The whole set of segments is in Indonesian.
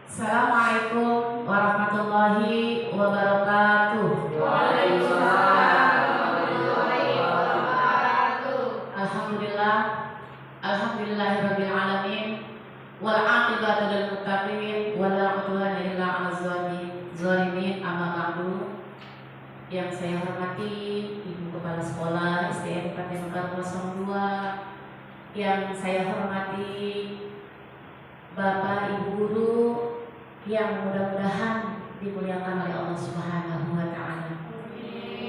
Assalamualaikum warahmatullahi wabarakatuh. Waalaikumsalam warahmatullahi wabarakatuh. Alhamdulillah, alhamdulillahirabbil alamin. Wal aqibatu lil muttaqin wala udwana illa 'alal zalimin. Amma ba'du. Yang saya hormati Ibu Kepala Sekolah SDN Fatimah Karma 02, yang saya hormati Bapak Ibu guru yang mudah-mudahan dimuliakan oleh Allah Subhanahu wa taala.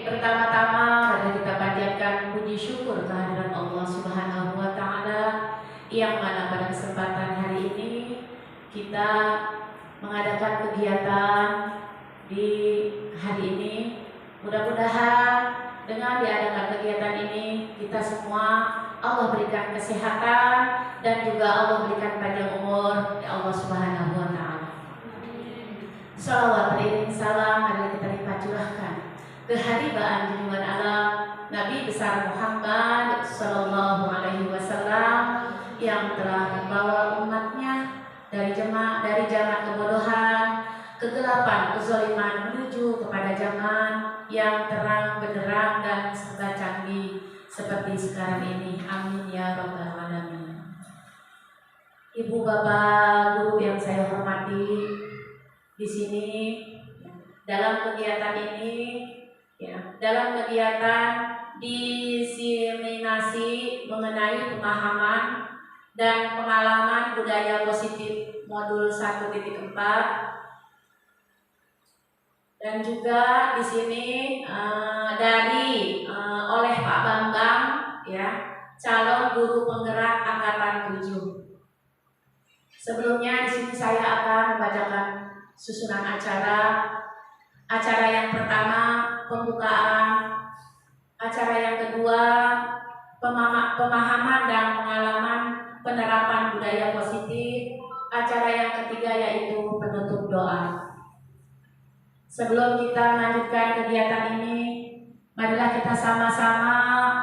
Pertama-tama mari kita panjatkan puji syukur kehadirat Allah Subhanahu wa taala yang mana pada kesempatan hari ini kita mengadakan kegiatan di hari ini. Mudah-mudahan dengan diadakan kegiatan ini kita semua Allah berikan kesehatan dan juga Allah berikan panjang umur ya Allah Subhanahu wa taala. Salawat beriring salam mari kita lipat curahkan keharibaan junjungan alam Nabi besar Muhammad sallallahu alaihi wasallam yang telah membawa umatnya dari zaman kebodohan, kegelapan, kezaliman menuju kepada zaman yang terang benderang dan serba canggih seperti sekarang ini. Amin ya rabbal alamin. Ibu bapak guru yang saya hormati, di sini dalam kegiatan ini dalam kegiatan diseminasi mengenai pemahaman dan pengalaman budaya positif modul 1.4. Dan juga di sini oleh Pak Bambang calon guru penggerak angkatan 7. Sebelumnya di sini saya akan membacakan susunan acara. Acara yang pertama pembukaan, acara yang kedua pemahaman dan pengalaman penerapan budaya positif, acara yang ketiga yaitu penutup doa. Sebelum kita melanjutkan kegiatan ini, marilah kita sama-sama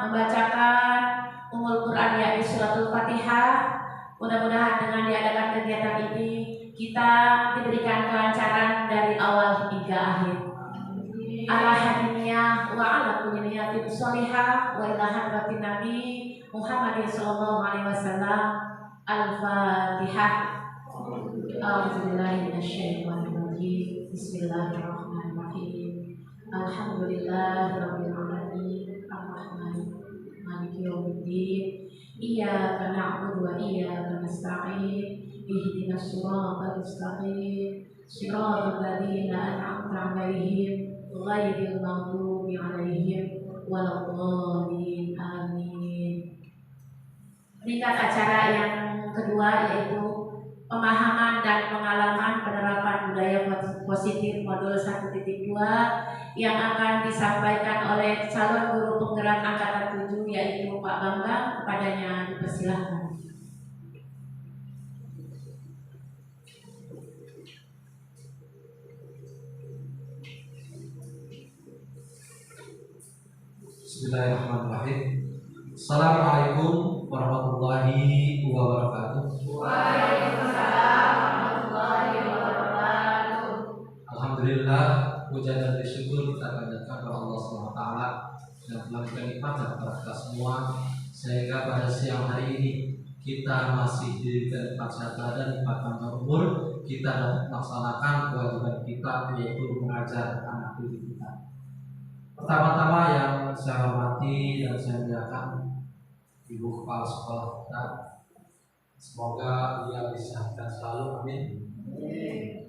membacakan Ummul Quran yaitu suratul Fatihah. Mudah-mudahan dengan diadakan kegiatan ini kita diberikan kelancaran dari awal hingga akhir. Alhamdulillah wa ala kulli niyatin shalihah wa ila hadratin Nabi Muhammad sallallahu alaihi wasallam. Al-Fatihah. A'udzubillahi minasyaitonir rajim. Bismillahirrahmanirrahim. Alhamdulillahirabbil alamin. Ar-Rahman Maliki yaumiddin. Iyyaka na'budu wa iyyaka nasta'in. Ihdinas siratal mustaqim. Shiratal ladzina an'amta 'alaihim ghairil maghdubi 'alaihim waladdallin. Amin. Meningkat acara yang kedua yaitu pemahaman dan pengalaman penerapan budaya positif modul 1.2 yang akan disampaikan oleh calon guru penggerak angkatan 7 yaitu Pak Bambang. Kepadanya dipersilahkan. Bismillahirrahmanirrahim. Assalamualaikum warahmatullahi wabarakatuh. Waalaikumsalam warahmatullahi wabarakatuh. Alhamdulillah, puja dan syukur kita panjatkan kepada Allah SWT yang telah memberikan nikmat kepada kita semua sehingga pada siang hari ini kita masih diberikan nikmat sehat badan, nikmat panjang umur, kita dapat melaksanakan kewajiban kita yaitu mengajar anak didik kita. Pertama-tama yang saya hormati dan saya muliakan Ibu Kepala Sekolah kita, semoga dia disehatkan selalu, amin.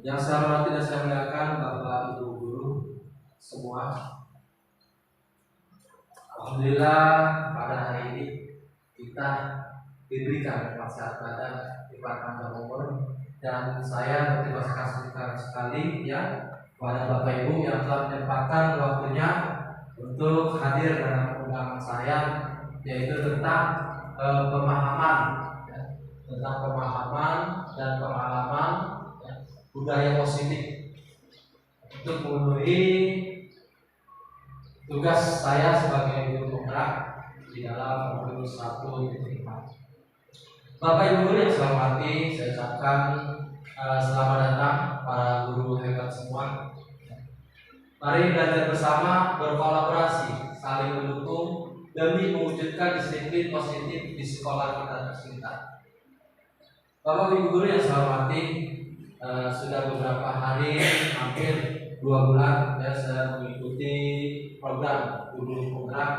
Yang saya hormati dan saya muliakan Bapak Ibu guru semua. Alhamdulillah pada hari ini kita diberikan nikmat sehat badan, nikmat panjang umur, dan saya berterima kasih sekali kepada Bapak Ibu yang telah menyempatkan waktunya untuk hadir dalam undangan saya, yaitu tentang pemahaman dan pengalaman budaya positif untuk memenuhi tugas saya sebagai guru penggerak di dalam modul 1.4. Bapak Ibu guru yang saya hormati, saya ucapkan Selamat datang para guru hebat semua. Mari belajar bersama, berkolaborasi, saling mendukung demi mewujudkan disiplin positif di sekolah kita tercinta. Bapak Ibu guru yang saya hormati, sudah beberapa hari, hampir 2 bulan ya saya mengikuti program guru penggerak.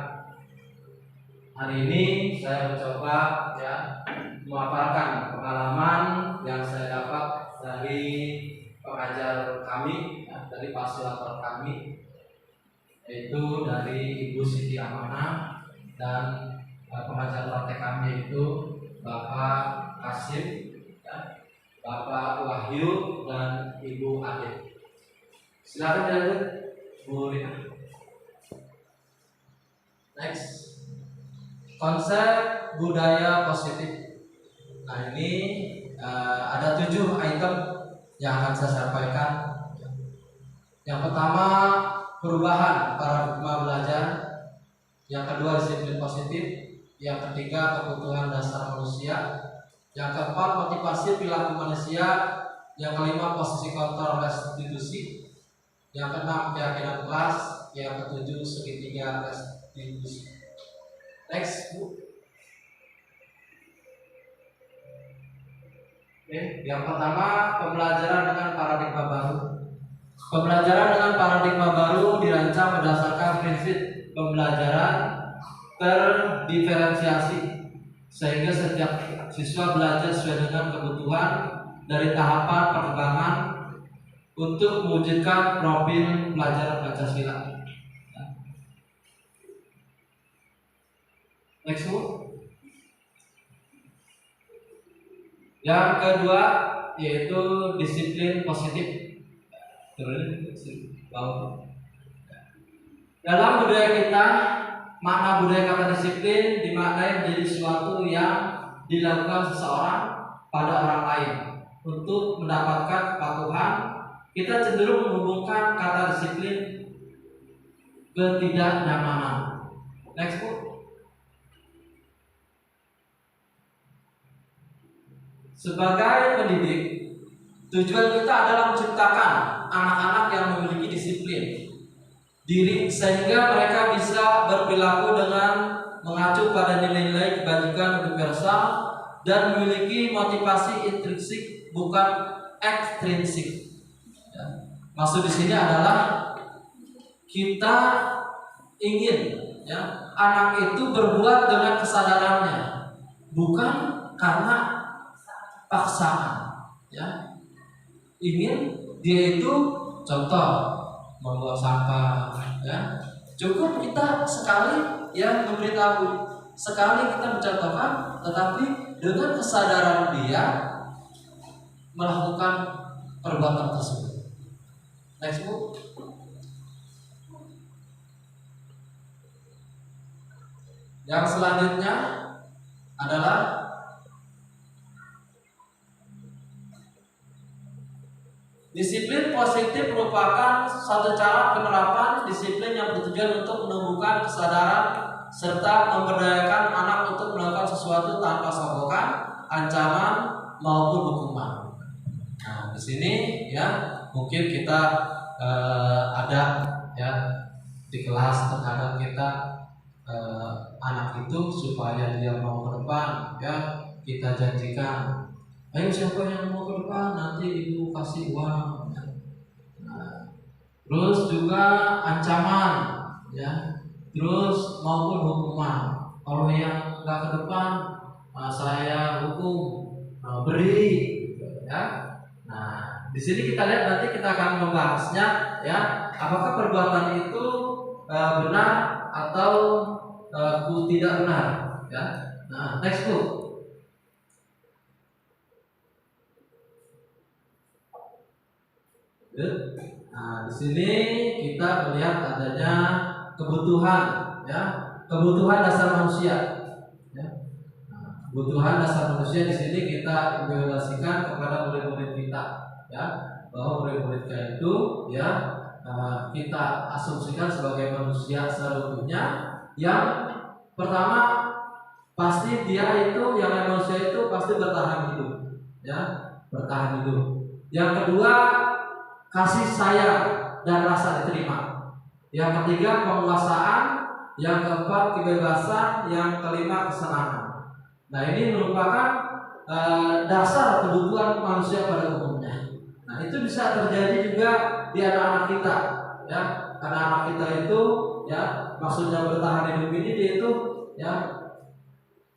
Hari ini saya mencoba ya memaparkan pengalaman yang saya dapat dari pengajar kami, ya, dari fasilitator kami, yaitu dari Ibu Siti Amanah dan pengajar praktek kami itu Bapak Kasim, ya, Bapak Wahyu dan Ibu Ade. Silakan dilanjut, Bu Rina. Next. Konsep budaya positif. Nah ini ada 7 item yang akan saya sampaikan. Yang pertama perubahan paradigma belajar. Yang kedua disiplin positif. Yang ketiga kebutuhan dasar manusia. Yang keempat motivasi perilaku manusia. Yang kelima posisi kontrol restitusi. Yang keenam keyakinan kelas. Yang ketujuh segitiga restitusi. Next, Bu. Oke, yang pertama pembelajaran dengan paradigma baru. Pembelajaran dengan paradigma baru dirancang berdasarkan prinsip pembelajaran terdiferensiasi, sehingga setiap siswa belajar sesuai dengan kebutuhan dari tahapan perkembangan untuk mewujudkan profil pelajar Pancasila. Next, Bu. Yang kedua yaitu disiplin positif. Dalam budaya kita, makna budaya kata disiplin dimaknai menjadi sesuatu yang dilakukan seseorang pada orang lain untuk mendapatkan kepatuhan. Kita cenderung menghubungkan kata disiplin ketidaknyamanan. Next, Bu. Sebagai pendidik, tujuan kita adalah menciptakan anak-anak yang memiliki disiplin diri sehingga mereka bisa berperilaku dengan mengacu pada nilai-nilai kebajikan universal dan memiliki motivasi intrinsik bukan ekstrinsik. Ya. Maksud di sini adalah kita ingin ya anak itu berbuat dengan kesadarannya, bukan karena paksaan, ya. Ingin dia itu contoh membuang sampah, ya. Cukup kita sekali ya memberitahu, sekali kita mencontohkan, tetapi dengan kesadaran dia melakukan perbuatan tersebut. Next, Bu. Yang selanjutnya adalah disiplin positif merupakan satu cara penerapan disiplin yang bertujuan untuk menumbuhkan kesadaran serta memberdayakan anak untuk melakukan sesuatu tanpa sogokan, ancaman maupun hukuman. Nah, di sini ya mungkin kita ada ya di kelas terkadang kita anak itu supaya dia mau ke depan ya kita janjikan. Ayo siapa yang mau ke depan nanti ibu kasih uang. Nah, terus juga ancaman, ya, terus maupun hukuman. Kalau yang nggak ke depan, saya hukum, beri, ya. Nah, di sini kita lihat nanti kita akan membahasnya, ya, apakah perbuatan itu benar atau tidak benar, ya. Nah, next, Bu. Nah, di sini kita melihat adanya kebutuhan, ya, kebutuhan dasar manusia, ya. Nah, kebutuhan dasar manusia di sini kita implementasikan kepada murid-murid kita, ya, bahwa murid-murid kita itu, ya, kita asumsikan sebagai manusia seutuhnya. Yang pertama pasti dia itu, yang manusia itu pasti bertahan hidup, ya, bertahan hidup. Yang kedua, kasih sayang dan rasa diterima. Yang ketiga, penguasaan. Yang keempat, kebebasan. Yang kelima, kesenangan. Nah, ini merupakan dasar kebutuhan manusia pada umumnya. Nah, itu bisa terjadi juga di anak-anak kita, ya. Karena anak kita itu, ya, maksudnya bertahan hidup ini dia itu, ya,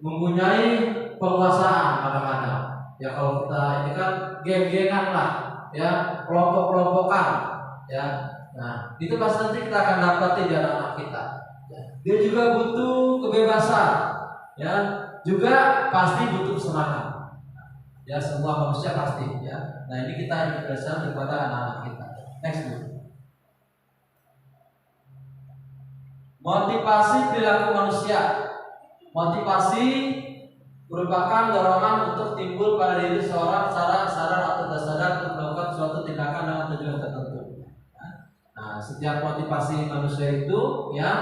mempunyai penguasaan kadang-kadang. Ya, kalau kita ini kan geng-gengan lah, ya, kelompok-kelompokan, ya. Nah, itu pasti nanti kita akan dapati di anak-anak kita. Ya. Dia juga butuh kebebasan, ya, juga pasti butuh kesenangan. Ya, semua manusia pasti, ya. Nah, ini kita berdasar kepada anak-anak kita. Next, Bu. Motivasi perilaku manusia. Motivasi merupakan dorongan untuk timbul pada diri seorang secara sadar atau tidak sadar untuk melakukan suatu tindakan dengan tujuan tertentu. Nah, setiap motivasi manusia itu, ya,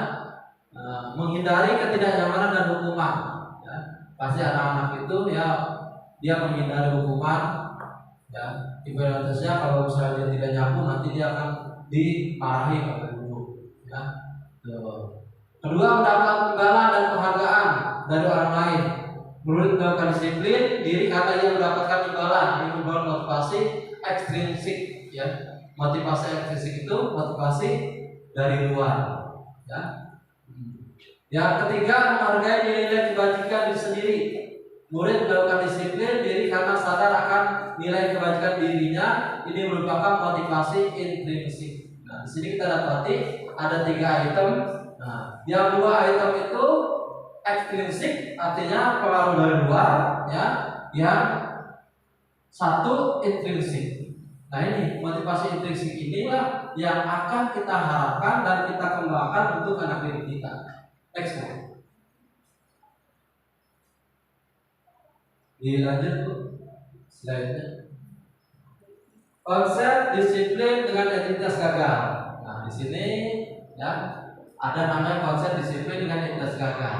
menghindari ketidaknyamanan dan hukuman. Ya. Pasti anak-anak itu, ya, dia menghindari hukuman, ya. Ibaratnya kalau misalnya dia tidak nyapu, nanti dia akan dimarahi oleh guru, ya. Kedua, mendapat imbalan dan penghargaan dari orang lain. Murid melakukan disiplin diri karena ia mendapatkan imbalan. Ini merupakan motivasi ekstrinsik, ya. Motivasi ekstrinsik itu motivasi dari luar, ya. Yang ketiga, menghargai nilai kebajikan diri sendiri. Murid melakukan disiplin diri karena sadar akan nilai kebajikan dirinya. Ini merupakan motivasi intrinsik. Nah, di sini kita dapati ada 3 item. Nah, yang 2 item itu ekstrinsik, artinya pengaruh dari luar, ya. Yang 1 intrinsik. Nah, ini motivasi intrinsik inilah yang akan kita harapkan dan kita kembangkan untuk anak didik kita. Next, dilanjut, Bu. Slide-nya. Konsep disiplin dengan identitas gagal. Nah, di sini, ya, ada namanya konsep disiplin dengan identitas gagal.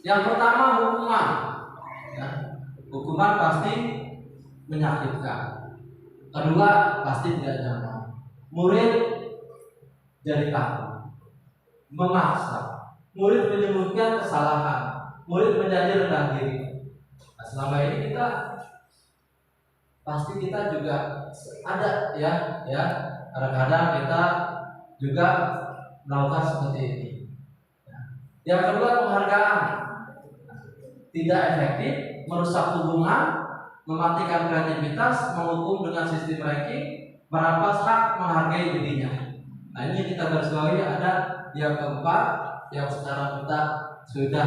Yang pertama, hukuman. Ya, hukuman pasti menyakitkan. Kedua, pasti tidak nyaman. Murid jadi takut, memaksa. Murid menyembunyikan kesalahan. Murid menjadi rendah diri. Nah, selama ini kita pasti kita juga ada, ya, kadang-kadang kita juga melakukan seperti ini. Yang kedua, penghargaan. Tidak efektif, merusak hubungan, mematikan kreativitas, menghukum dengan sistem ranking, merampas hak menghargai dirinya. Nah, ini kita garis-bawahi. Ada yang keempat, yang sekarang kita sudah,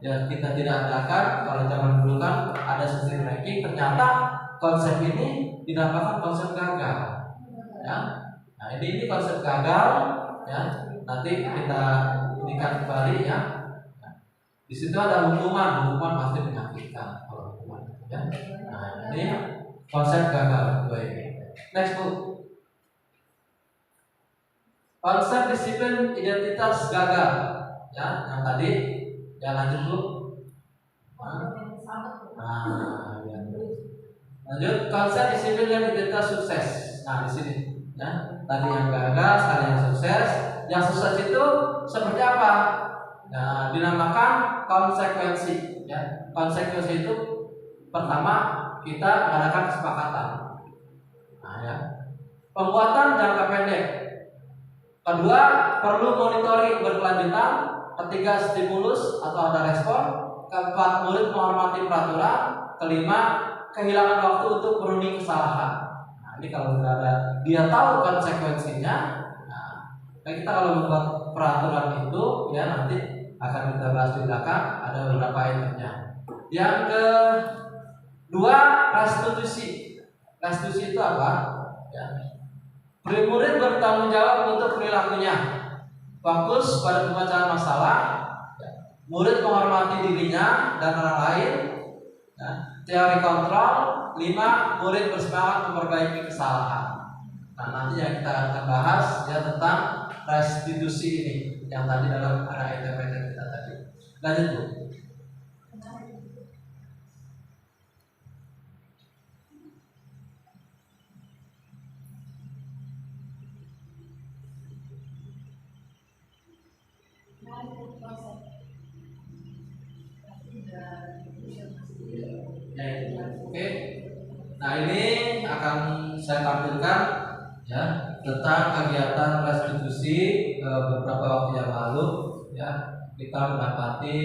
ya, kita tidak adakan. Kalau zaman dulu kan ada sistem ranking, ternyata konsep ini dinamakan konsep gagal, ya. Nah, ini konsep gagal, ya. Nanti kita inikan kembali, ya. Di situ ada hukuman pasti menyakitkan kalau hukuman, ya. Nah, ini konsep gagal. Baik. Next, Bu. Konsep disiplin identitas gagal, ya, yang tadi, ya, lanjut, Bu. Nah, ya. Lanjut, konsep disiplin dan identitas sukses. Nah, di sini, ya, tadi yang gagal, sekarang yang sukses. Yang sukses itu seperti apa? Nah, dinamakan konsekuensi, ya. Konsekuensi itu pertama kita mengadakan kesepakatan. Nah, ya. Pembuatan jangka pendek. Kedua, perlu monitoring berkelanjutan. Ketiga, stimulus atau ada respon. Keempat, murid menghormati peraturan. Kelima, kehilangan waktu untuk merunding kesalahan. Nah, ini kalau sudah ada, dia tahu konsekuensinya. Nah, kita kalau membuat peraturan itu, ya, nanti akan kita bahas di belakang. Ada beberapa itemnya. Yang kedua, restitusi. Restitusi itu apa? Ya. Murid bertanggung jawab untuk perilakunya. Fokus pada pemecahan masalah. Murid menghormati dirinya dan orang lain. Ya. Teori kontrol. 5. Murid bersemangat memperbaiki kesalahan. Nah, nanti yang kita akan bahas, ya, tentang restitusi ini yang tadi dalam arah item-item kita tadi. Lanjut, Bu. Oke. Nah, ini akan saya tampilkan ya tentang kegiatan restitusi beberapa waktu yang lalu ya. Kita mendapati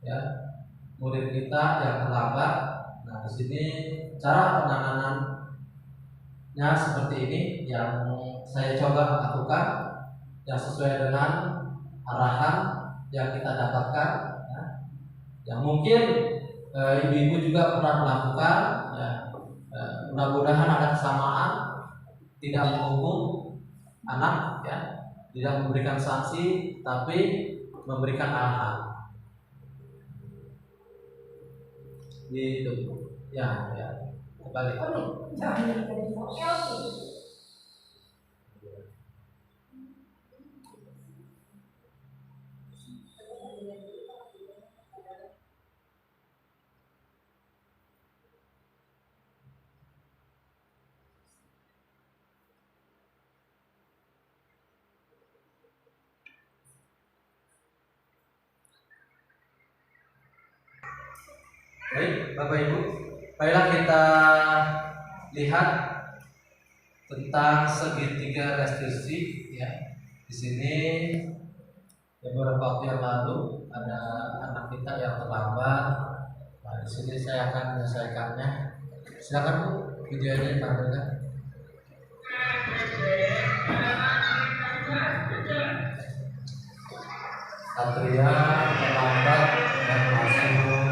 ya murid kita yang terlambat. Nah, di sini cara penanganannya seperti ini yang saya coba lakukan yang sesuai dengan arahan yang kita dapatkan ya. Yang mungkin ibu-ibu juga pernah melakukan ya. Mudah-mudahan ada kesamaan, tidak menghukum anak ya, tidak memberikan sanksi tapi memberikan arahan. Gitu ya, kembali. Baik, Bapak Ibu, baiklah kita lihat tentang segitiga restitusi ya. Di sini beberapa waktu yang lalu ada anak kita yang terlambat. Nah, di sini saya akan menyelesaikannya. Silakan Bu, videonya ditampilkan. Satria terlambat dan masuk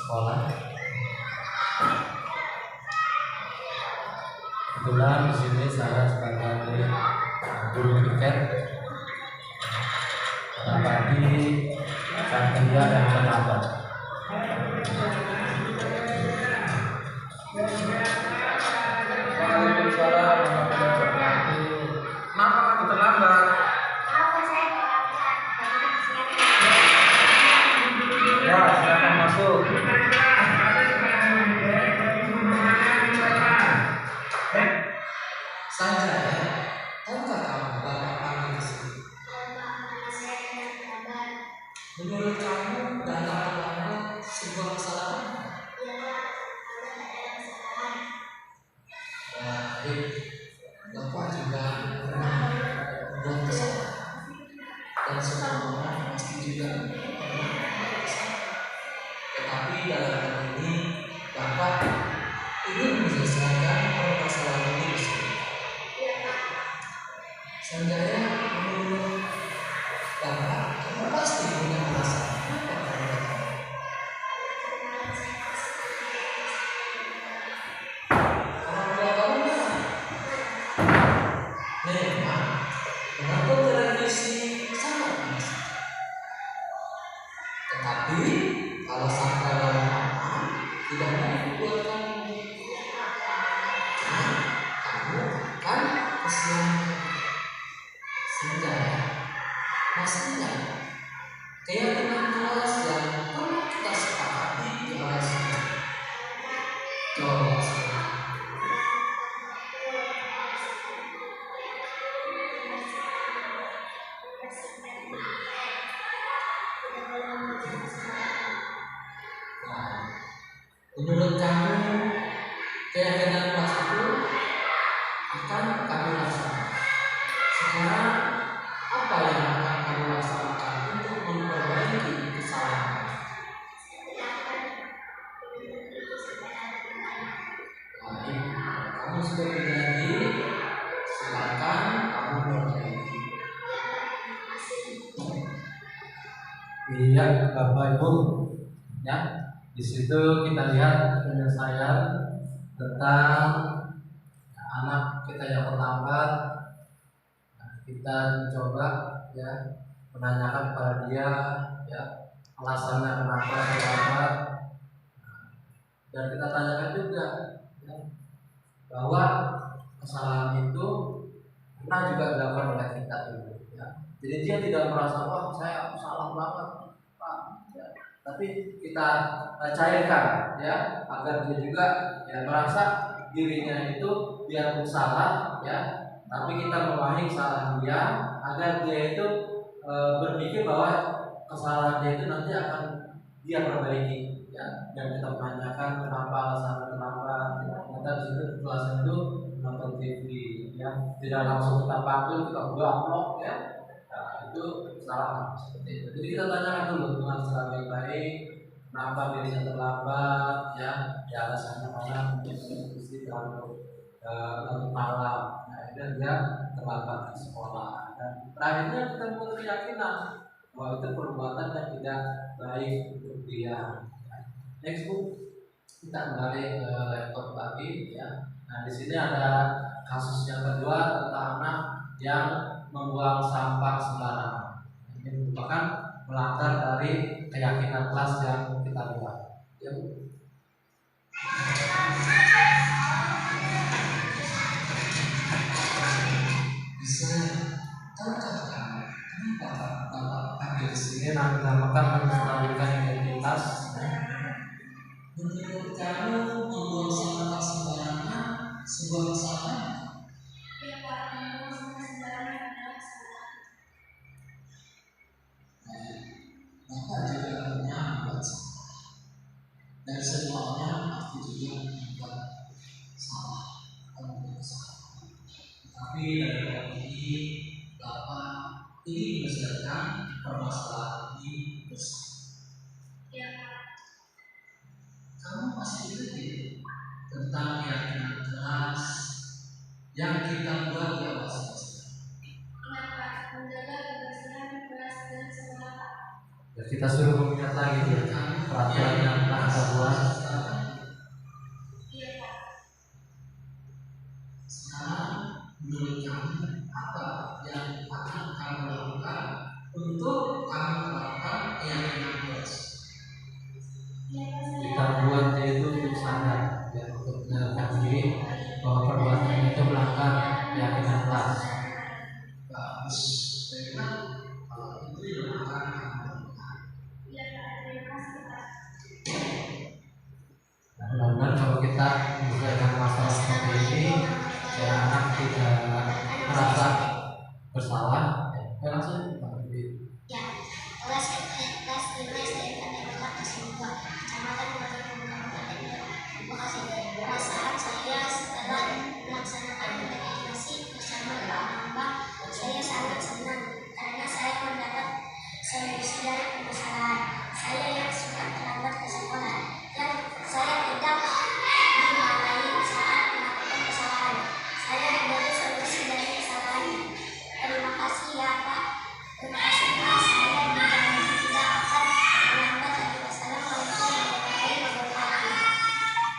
sekolah. Kebetulan di sini saya sebagai guru tiket mendapati Satria yang terlambat. Waalaikumsalam warahmatullahi wabarakatuh. Kenapa kamu terlambat? Ya, silakan masuk. Sanjaya, tahukah kamu Bapak panggil di sini? Menurut kamu datang terlambat sebuah kesalahan? Baik, Bapak juga pernah membuat kesalahan, dan semua orang pasti juga pernah membuat kesalahan. Tetapi dalam hal ini Bapak ingin menyelesaikan permasalahan ini bersama. Sanjaya, menurut Bapak, kamu pasti punya alasan kenapa kamu datang. Orang tua kamu mana? Memang menonton televisi sangat biasa. Tetapi alasan kalau mama tidak baik buat kamu. Nah, kamu akan kesiangan. Sanjaya, masih ingat keyakinan kelas yang pernah kita sepakati di kelas ini? Coba sekarang. Nah, menurut kamu keyakinan kelas itu akan kami laksanakan. Sekarang apa yang akan kamu laksanakan untuk memperbaiki kesalahan? Baik, kamu sudah berjanji, silakan kamu perbaiki. Iya, Bapak Ibu, ya. Di situ kita lihat penyelesaian tentang anak kita yang terlambat. Nah, kita mencoba ya menanyakan kepada dia ya alasannya kenapa terlambat. Nah, dan kita tanyakan juga ya, bahwa kesalahan itu pernah juga dilakukan oleh kita dulu ya. Jadi dia tidak merasa wah saya salah banget Pak ya. Tapi kita cairkan ya agar dia juga ya merasa dirinya itu biarpun salah ya, tapi kita memahami kesalahan dia agar dia itu berpikir bahwa kesalahan dia itu nanti akan dia perbaiki ya, dan kita menanyakan kenapa alasan kenapa ternyata di situ kelas itu nonton TV ya, tidak langsung kita panggil kita blok ya. Nah, itu salah seperti itu. Jadi kita tanyakan dulu dengan secara baik-baik kenapa dirinya terlambat ya, alasannya mana, mungkin diskusi terlalu malam, nah ini dia terlambat di sekolah. Dan terakhirnya kita membuat keyakinan bahwa itu perbuatan yang tidak baik untuk dia. Next book, kita kembali ke laptop lagi ya. Nah di sini ada kasus yang kedua tentang anak yang membuang sampah sembarangan. Ini merupakan melanggar dari keyakinan kelas yang kita buat. Ya, Bu. Bisa tahukah kamu kenapa Bapak ambil Di sini namakan menstabilkan identitas. menurut kamu membuang sampah sembarangan sebuah kesalahan? Ya Pak, membuang sampah sembarangan adalah kesalahan. Bapak juga pernah membuat salah. Dan semua orang pasti juga membuat salah atau membuat kesalahan. Tapi dari poin ini, Bapak ingin menyelesaikan permasalahan ini bersama. Ya Pak, Kamu masih ingat tidak tentang keyakinan keras yang kita buat di awal semester? ingat Pak, menjaga kebersihan kelas dan sekolah Pak. Ya, kita suruh mengingat lagi ya peraturan yang telah kita buat. Iya Pak, Sekarang menurut kamu apa yang akan kamu lakukan untuk kamu terapkan keyakinan keras? iya Pak, saya Kita buat itu untuk sadar ya, untuk menyadar diri bahwa perbuatan itu melanggar keyakinan kelas. Bagus. Baiklah, kalau itu yang akan kamu lakukan. iya Pak, terima kasih Pak. Nah, mudah-mudahan kalau kita menyelesaikan masalah seperti ini, ya anak tidak merasa bersalah. Ya, langsung Ya, kelas 5 SDN Kota Kasihua, Kecamatan Kota Kabupaten Bekasi. Perasaan saya setelah melaksanakan meditasi bersama Pak Bambang, saya sangat senang karena saya mendapat solusi dari permasalahan saya yang suka terlambat ke sekolah, yang saya tidak dimarahi saat melakukan kesalahan. Saya diberi solusi dari kesalahannya. Terima kasih ya Pak. Terima kasih Pak. Saya berjanji tidak akan terlambat lagi. Wassalamualaikum warahmatullahi wabarakatuh.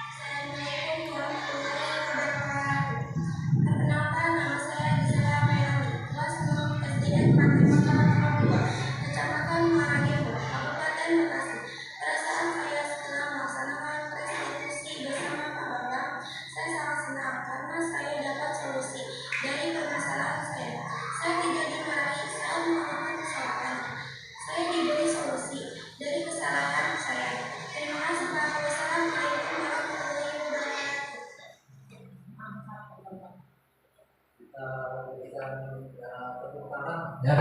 Assalamualaikum warahmatullahi wabarakatuh. Perkenalkan, nama saya Gisela Mayani, kelas 6 SDN Fatimah Kabupaten Kecamatan Muarajambo, Kabupaten Bekasi. Perasaan saya setelah melaksanakan restitusi bersama Pak Bambang, saya sangat senang karena saya dapat solusi dari permasalahan saya. Saya tidak dimarahi saat melakukan kesalahan. Saya diberi solusi dari kesalahan saya. Terima kasih Pak. Wassalamualaikum warahmatullahi wabarakatuh. kita berikan tepuk tangan. Ya.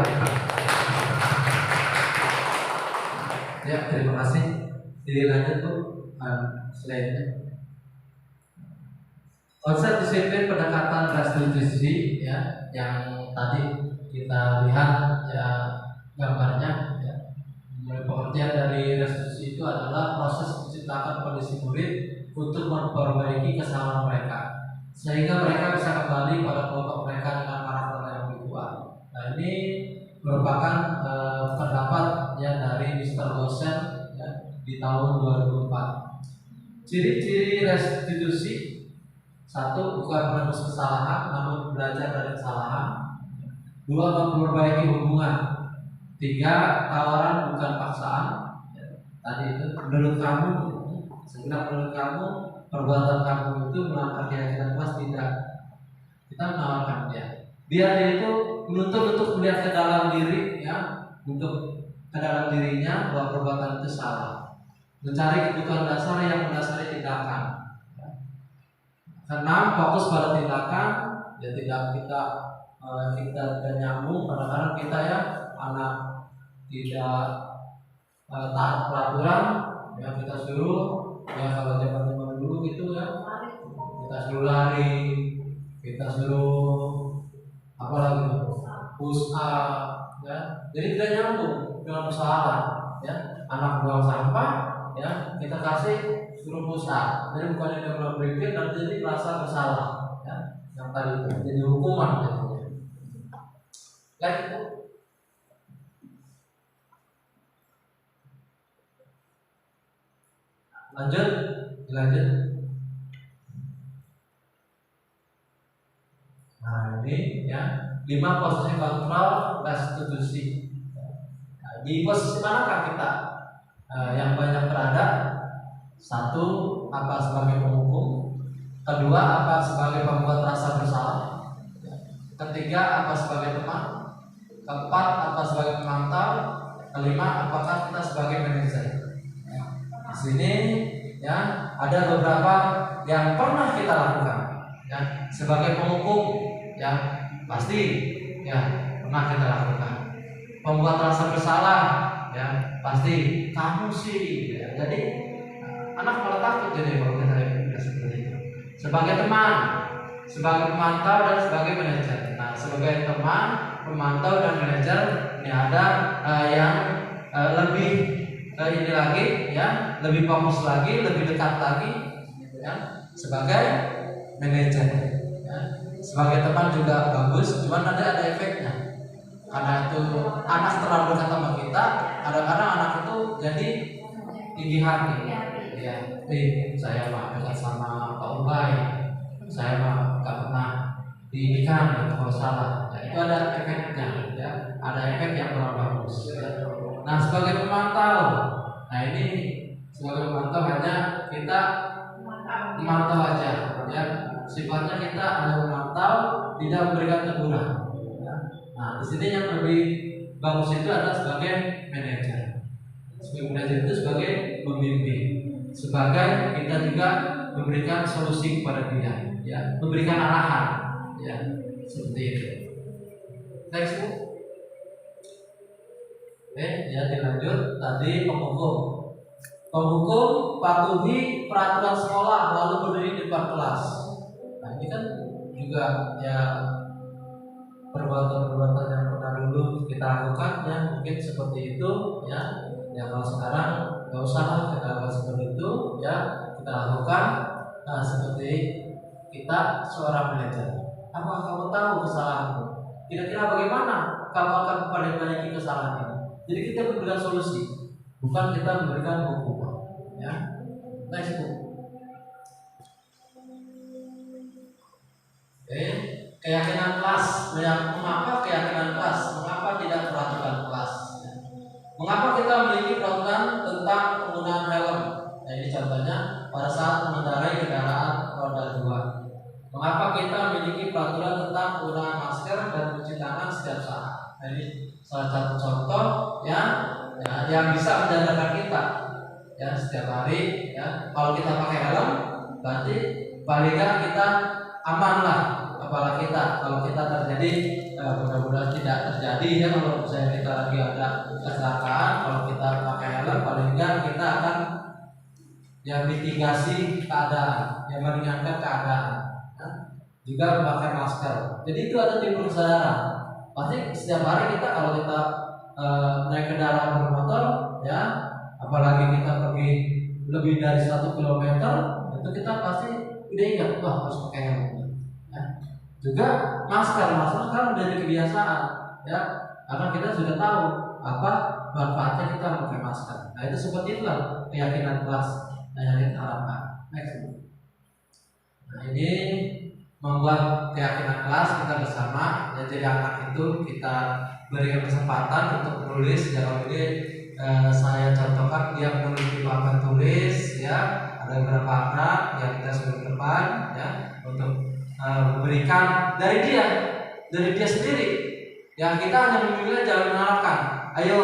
Ya, terima kasih. Dilanjut Bu, slide-nya. Konsep disiplin pendekatan restitusi ya, yang tadi kita lihat ya gambarnya ya. Pengertian dari restitusi itu adalah proses menciptakan kondisi murid untuk memperbaiki kesalahan mereka sehingga mereka bisa kembali pada kelompok mereka dengan karakter yang lebih kuat. Nah ini merupakan pendapat yang dari Mr. Gosen ya, di tahun 2004. Ciri-ciri restitusi: satu, bukan menebus kesalahan, namun belajar dari kesalahan. Dua, memperbaiki hubungan. Tiga, tawaran bukan paksaan. Tadi itu menurut kamu, segera menurut kamu perbuatan kamu itu melanggar keyakinan kelas tidak. Kita menawarkan dia. Dia itu menuntut untuk melihat ke dalam diri, ya, untuk ke dalam dirinya bahwa perbuatan itu salah. Mencari kebutuhan dasar yang mendasari tindakan. Keenam, fokus pada tindakan. Ya tidak kita tidak nyambung. Kadang-kadang kita ya anak tidak taat peraturan, Ya kita suruh, ya kalau zaman dulu gitu ya, kita suruh lari, kita suruh apa lagi, push up, ya. Jadi tidak nyambung dengan persoalan, ya. Anak buang sampah, ya kita kasih suruh push up. Jadi bukan dia mulai berpikir dan jadi merasa bersalah, ya. Yang tadi itu jadi hukuman, jadinya. Like itu. Lanjut. Nah ini ya 5 posisi kontrol restitusi. Nah, di posisi manakah kita yang banyak berada? 1. Apa sebagai penghukum? 2. Apa sebagai pembuat rasa bersalah? 3. Apa sebagai teman? 4. Apa sebagai pemantau? 5. Apakah kita sebagai manajer? Di sini ya ada beberapa yang pernah kita lakukan. Ya, sebagai penghukum, ya pasti ya pernah kita lakukan. Pembuat rasa bersalah, ya pasti kamu sih. Ya, jadi anak malah takut jadi kalau kita seperti itu. Sebagai teman, sebagai pemantau dan sebagai manajer. Nah, sebagai teman, pemantau dan manajer ini ada yang lebih ini lagi, ya lebih fokus lagi, lebih dekat lagi, gitu ya. Sebagai manajer, ya. Sebagai teman juga bagus, cuman ada efeknya. Karena itu anak terlalu dekat sama kita, kadang-kadang anak itu jadi tinggi hati, ya. Saya mah dekat sama Pak Ubay, saya mah gak pernah didikan kalau salah. Ya, itu ada efeknya, ya. Ada efek yang kurang bagus. Ya. Nah, sebagai pemantau, nah ini sebagai pemantau hanya kita memantau aja, ya. Sifatnya kita hanya memantau, tidak memberikan teguran. Ya. Nah, di sini yang lebih bagus itu adalah sebagai manajer. Sebagai manajer itu sebagai pembimbing, sebagai kita juga memberikan solusi kepada dia, ya, memberikan arahan, ya, seperti itu. Next, Bu. Oke, ya dilanjut. Tadi penghukum. Penghukum patuhi peraturan sekolah lalu berdiri di depan kelas. Nah ini kan juga ya perbuatan-perbuatan yang pernah dulu kita lakukan, ya mungkin seperti itu, ya. Ya kalau sekarang nggak usah lah kita lakukan seperti itu, ya kita lakukan seperti kita seorang manajer. Apakah kamu tahu kesalahanmu? Kira-kira bagaimana kamu akan memperbaiki kesalahan ini? Jadi kita memberikan solusi, bukan kita memberikan hukuman. Ya, next, Bu. Oke, keyakinan kelas. Mengapa keyakinan kelas? Mengapa tidak peraturan kelas? Ya. Mengapa kita memiliki peraturan tentang penggunaan helm? Nah, ini contohnya pada saat mengendarai kendaraan roda 2. Mengapa kita memiliki peraturan tentang penggunaan masker dan mencuci tangan setiap saat? Nah, ini salah satu contoh yang bisa menjaga kita, ya setiap hari, ya. Kalau kita pakai helm, berarti paling nggak kita aman lah. Apalagi kalau kita terjadi, mudah-mudahan tidak terjadi, ya. Kalau misalnya kita lagi ada kecelakaan, kalau kita pakai helm, paling nggak kita akan yang mitigasi keadaan, yang meringankan keadaan, ya. Juga memakai masker. Jadi itu ada timbul kesadaran. Pasti setiap hari kita kalau kita naik kendaraan bermotor, ya, apalagi kita pergi lebih dari 1 kilometer, itu kita pasti udah ingat, wah harus pakai helm. Ya. Juga masker kan menjadi kebiasaan, ya, karena kita sudah tahu apa manfaatnya kita memakai masker. Nah itu seperti itulah keyakinan kelas yang kita harapkan. Next. Nah ini membuat keyakinan kelas kita bersama, ya, jadi anak itu kita berikan kesempatan untuk menulis. Jauh ini saya contohkan dia menulis di papan tulis, ya, ada beberapa anak yang kita sudah depan, ya, untuk memberikan dari dia sendiri, yang kita hanya memilih jangan mengarahkan. Ayo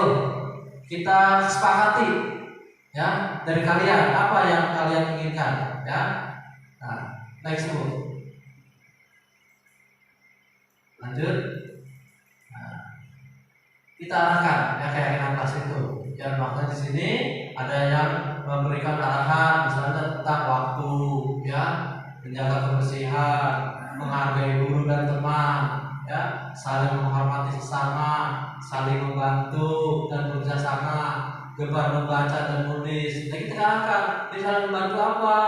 kita sepakati, ya, dari kalian apa yang kalian inginkan, ya. Nah, next, Bu. Lanjut. Nah, kita arahkan, ya, keyakinan kelas itu. Ya, makanya di sini ada yang memberikan arahan misalnya tentang waktu, ya, menjaga kebersihan, menghargai guru dan teman, ya, saling menghormati sesama, saling membantu dan bekerja sama, gemar membaca dan menulis. Nah, kita akan bisa membantu apa?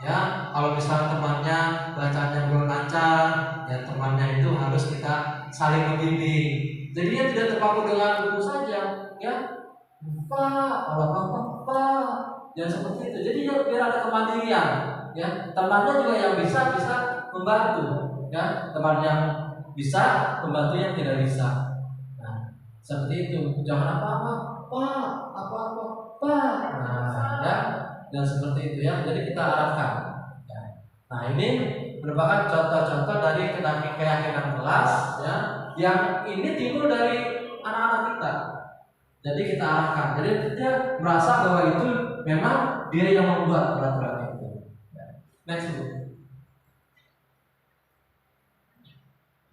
Ya, kalau misalnya temannya bacanya belum lancar, ya temannya itu harus kita saling membimbing. Jadi dia tidak terpaku dengan buku saja, ya. Pak, Pak, jangan seperti itu. Jadi biar ada kemandirian, ya. Temannya juga yang bisa membantu, ya. Teman yang bisa membantu yang tidak bisa. Nah, seperti itu. Jangan apa-apa, Pak, apa-apa, Pak. Nah, ya. Dan seperti itu, ya. Jadi kita arahkan, ya. Nah, ini merupakan contoh-contoh dari keyakinan kelas, ya, yang ini timbul dari anak-anak kita. Jadi kita arahkan. Jadi dia merasa bahwa itu memang dia yang membuat peraturan itu. Next, Bu.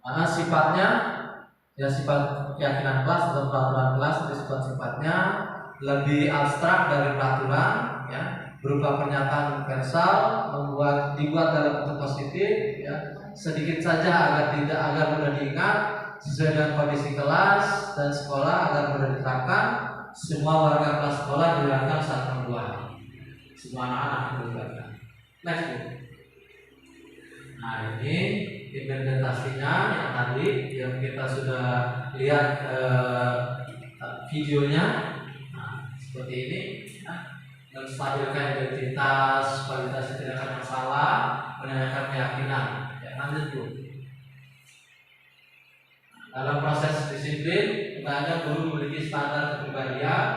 Nah, sifatnya, ya, sifat keyakinan kelas atau peraturan kelas itu sifat-sifatnya lebih abstrak dari peraturan, ya, berupa pernyataan universal, dibuat dalam bentuk positif, ya, sedikit saja agar mudah diingat, sesuai dengan kondisi kelas dan sekolah agar mudah diterapkan. Semua warga kelas sekolah dilakukan saat membuat. Semua anak-anak dilibatkan. Next, Bu. Nah, ini implementasinya yang tadi yang kita sudah lihat videonya. Nah, seperti ini, ya. Menstabilkan identitas, kualitas tidak akan masalah, menanyakan keyakinan. Ya, lanjut, Bu. Dalam proses disiplin, hendaknya guru memiliki standar kepribadian,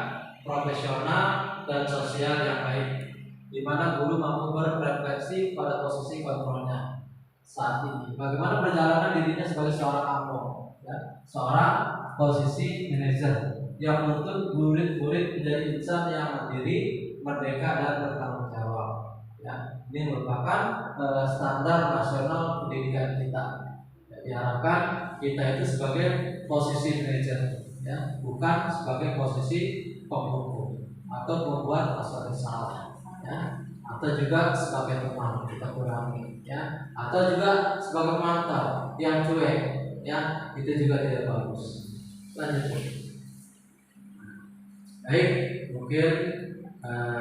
profesional, dan sosial yang baik, di mana guru mampu berrefleksi pada posisi kontrolnya saat ini. Bagaimana perjalanan dirinya sebagai seorang AMO, ya, seorang posisi manajer yang menuntut murid-murid menjadi insan yang mandiri, merdeka, dan bertanggung jawab. Ya, ini merupakan standar nasional pendidikan kita. Diharapkan kita itu sebagai posisi manajer, ya, bukan sebagai posisi penghukum atau membuat masalah salah, ya, atau juga sebagai teman kita kurangi, ya, atau juga sebagai penonton yang cuek, ya, itu juga tidak bagus. Lanjut. Baik, mungkin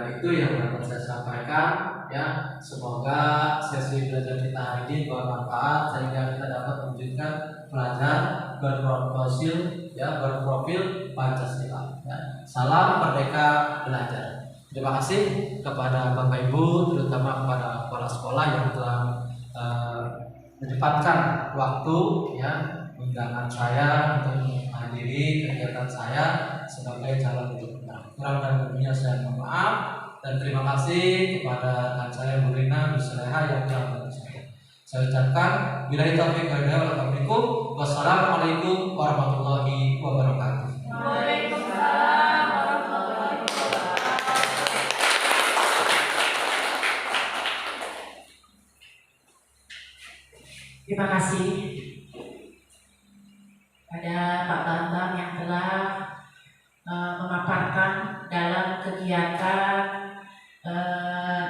itu yang dapat saya sampaikan, ya. Semoga sesi belajar kita hari ini bermanfaat sehingga kita dapat menunjukkan pelajar berprofil, ya, berprofil Pancasila, ya. Salam merdeka belajar. Terima kasih kepada Bapak Ibu, terutama kepada kepala sekolah yang telah menyempatkan waktu, ya, undangan saya untuk menghadiri kegiatan saya sebagai calon gubernur. Kurang dan lebihnya saya mohon maaf, dan terima kasih kepada rekan saya Bu Rina, Bu Saleha yang telah membantu saya. Saya ucapkan billahi taufiq wal hidayah. Wassalamualaikum warahmatullahi wabarakatuh. Waalaikumsalam warahmatullahi wabarakatuh. Terima kasih pada Pak Bambang yang telah memaparkan dalam kegiatan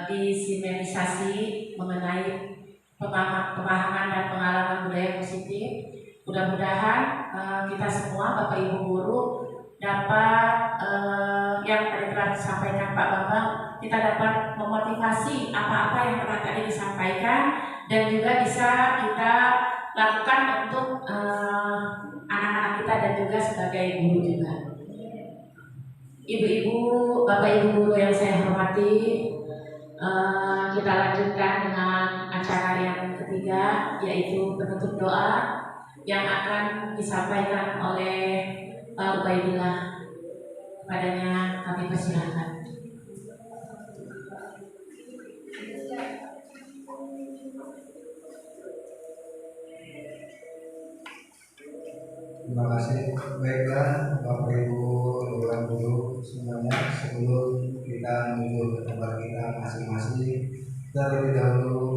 disimenisasi mengenai pemahaman dan pengalaman budaya positif. Mudah-mudahan kita semua, Bapak Ibu guru, dapat yang tadi telah disampaikan Pak Bambang, kita dapat memotivasi apa-apa yang telah tadi disampaikan, dan juga bisa kita lakukan untuk anak-anak kita dan juga sebagai guru juga. Ibu-ibu, Bapak Ibu guru yang saya hormati, kita lanjutkan dengan acara yang ketiga, yaitu penutup doa yang akan disampaikan oleh Pak Ubaidillah. Kepadanya kami persilakan. Terima kasih. Baiklah, Bapak Ibu guru semuanya, sebelum kita menuju ke tempat kita masing-masing, terlebih dahulu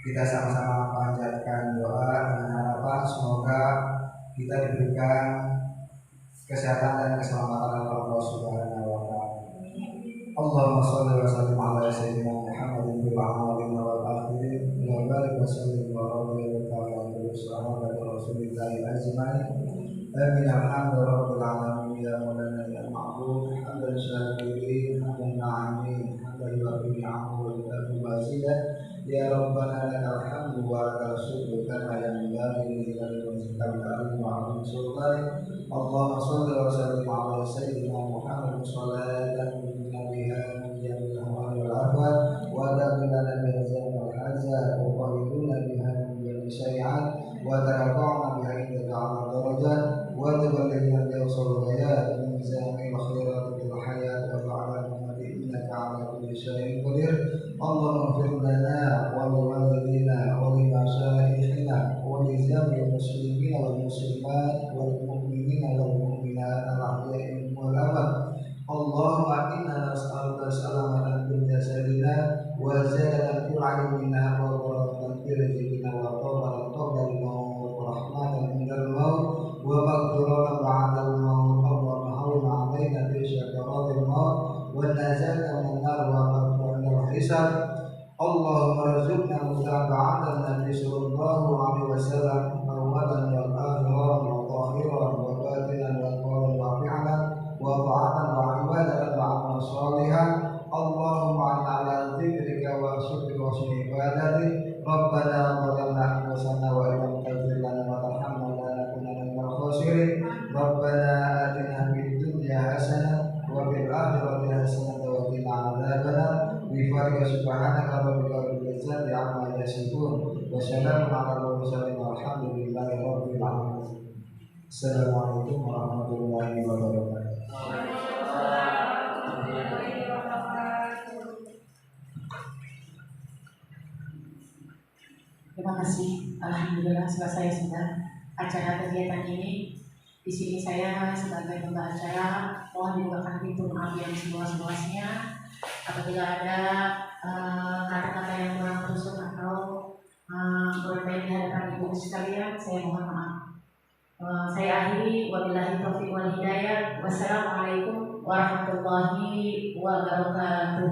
kita sama-sama panjatkan doa dengan harapan semoga kita diberikan kesehatan dan keselamatan oleh Allah Subhanahu wa Ta'ala. اللهم صل وسلم على سيدنا محمد في الأولين والآخرين وبارك وسلم وبارك على صحابة رسول الله أجمعين آمين. الحمد رب العالمين يا مولانا يا معبود حمدا شاكرين حمدا ناعمين حمدا يوفي نعمه ويكافئ مزيدا يا ربنا لك الحمد ولك الشكر كما ينبغي لجلال وجهك الكريم وعظيم سلطانك. اللهم صل وسلم على سيدنا محمد صلاة تنجينا بها من جميع الأهوال والآفات وتغفر لنا بها الذنوب والحاجات وتطهرنا بها من جميع الشيئات وترفعنا بها عندك على الدرجات وتبلغنا بأوصال الغايات من جميع الخيرات في الحياة وبعد الممات إنك على كل شيء قدير. اللهم اغفر لنا ولوالدينا ولمشايخنا ولجميع المسلمين والمسلمات والمؤمنين والمؤمنات الأحياء والأموات. اللهم إنا نسألك سلامة في جسدنا وزيادة في علمنا وبركة في رزقنا وطهرا قبل الموت ورحمة عند الموت ومغفرة بعد الموت. اللهم هون علينا في شكرات الموت والنجاة من النار ومغفرة الحساب. اللهم ارزقنا متابعة النبي صلى الله عليه وسلم أولا وآخرا وظاهرا وباطنا وقولا وفعلا وطاعة وعبادة وعملا صالحا. اللهم اعنا على ذكرك وشكرك وحسن عبادتك. ربنا ظلمنا أنفسنا وإن لم تغفر لنا وترحمنا لنكونن من الخاسرين. ربنا آتنا في الدنيا حسنة وفي الآخرة حسنة وقنا عذاب النار. بفضلك سبحانك ربك رب العزة عما يصفون وسلام على المرسلين والحمد لله رب العالمين. Assalamualaikum warahmatullahi wabarakatuh. Terima kasih. Alhamdulillah selesai sudah acara kegiatan ini. Di sini saya sebagai pembawa acara mohon dibukakan pintu maaf yang seluas-luasnya. Apabila ada kata-kata yang kurang berusuk atau berbaik di hadapan ibu sekalian, saya mohon maaf. Saya akhiri wabillahi taufiq wal hidayah. Wassalamualaikum warahmatullahi wabarakatuh.